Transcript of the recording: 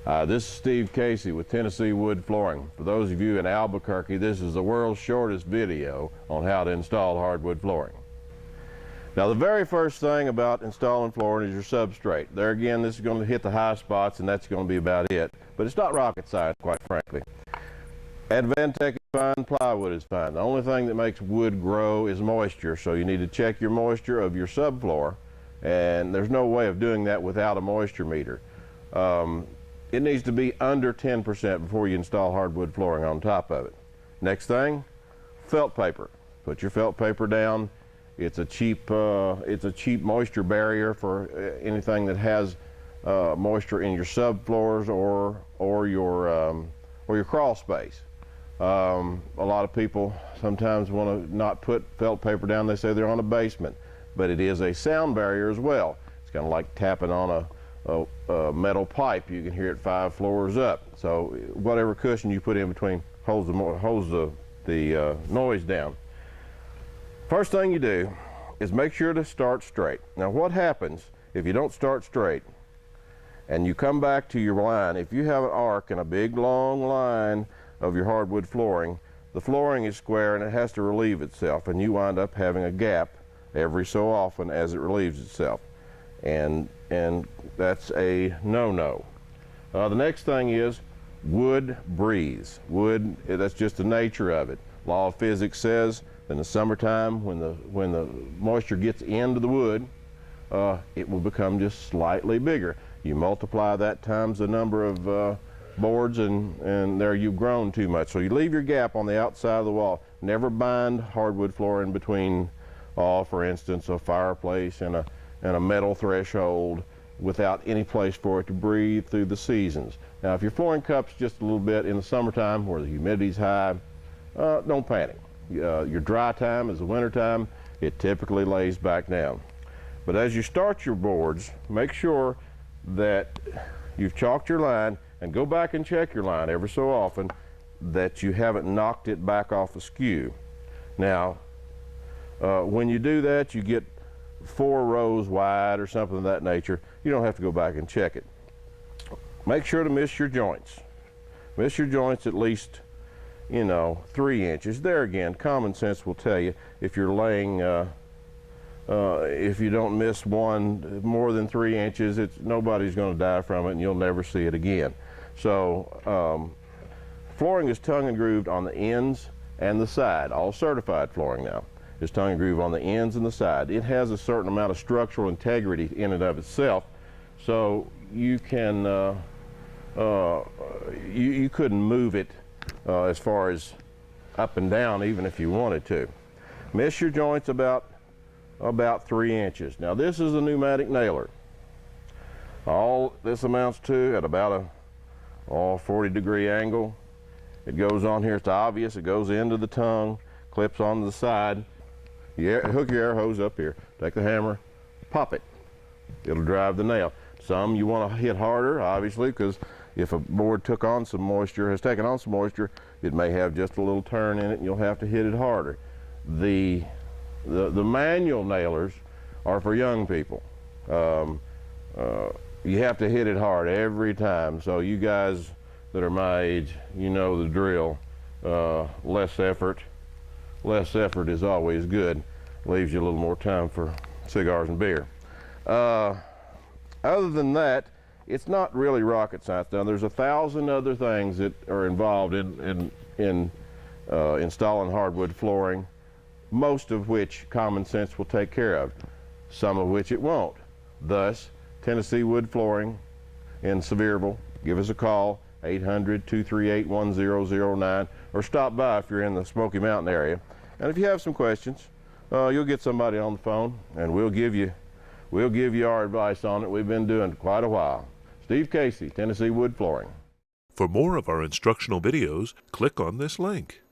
This is Steve Casey with Tennessee Wood Flooring. For those of you in Albuquerque, this is the world's shortest video on how to install hardwood flooring. Now, the very first thing about installing flooring is your substrate. There again, this is going to hit the high spots, and that's going to be about it. But it's not rocket science, quite frankly. Advantech is fine, plywood is fine. The only thing that makes wood grow is moisture, so you need to check your moisture of your subfloor, and there's no way of doing that without a moisture meter. It needs to be under 10% before you install hardwood flooring on top of it. Next thing, felt paper. Put your felt paper down. It's a cheap moisture barrier for anything that has moisture in your subfloors or your crawl space. A lot of people sometimes want to not put felt paper down. They say they're on a basement, but it is a sound barrier as well. It's kind of like tapping on a metal pipe. You can hear it 5 floors up. So whatever cushion you put in between holds the noise down. First thing you do is make sure to start straight. Now, what happens if you don't start straight and you come back to your line? If you have an arc and a big long line of your hardwood flooring, the flooring is square and it has to relieve itself, and you wind up having a gap every so often as it relieves itself. And that's a no-no. The next thing is wood breathes. Wood, that's just the nature of it. Law of physics says in the summertime, when the moisture gets into the wood, it will become just slightly bigger. You multiply that times the number of boards, and there you've grown too much. So you leave your gap on the outside of the wall. Never bind hardwood flooring between, for instance, a fireplace and a metal threshold without any place for it to breathe through the seasons. Now, if your flooring cups just a little bit in the summertime where the humidity's high, don't panic. Your dry time is the winter time. It typically lays back down. But as you start your boards, make sure that you've chalked your line, and go back and check your line every so often that you haven't knocked it back off the skew. Now, when you do that, you get 4 rows wide or something of that nature. You don't have to go back and check it. Make sure to miss your joints. Miss your joints at least, 3 inches. There again, common sense will tell you if you're laying, if you don't miss one more than 3 inches, nobody's going to die from it, and you'll never see it again. So flooring is tongue and grooved on the ends and the side. All certified flooring now is tongue and groove on the ends and the side. It has a certain amount of structural integrity in and of itself, so you can you couldn't move it as far as up and down even if you wanted to. Miss your joints about 3 inches. Now, this is a pneumatic nailer. All this amounts to at about a 40-degree angle. It goes on here. It's obvious. It goes into the tongue, clips onto the side. You hook your air hose up here, take the hammer, pop it. It'll drive the nail. Some you want to hit harder, obviously, because if a board has taken on some moisture, it may have just a little turn in it, and you'll have to hit it harder. The manual nailers are for young people. You have to hit it hard every time. So you guys that are my age, you know the drill. Less effort is always good. Leaves you a little more time for cigars and beer. Other than that, it's not really rocket science. Now, there's 1,000 other things that are involved in installing hardwood flooring, most of which common sense will take care of, some of which it won't. Thus, Tennessee Wood Flooring in Sevierville, give us a call, 800-238-1009, or stop by if you're in the Smoky Mountain area. And if you have some questions, you'll get somebody on the phone, and we'll give you our advice on it. We've been doing it quite a while. Steve Casey, Tennessee Wood Flooring. For more of our instructional videos, click on this link.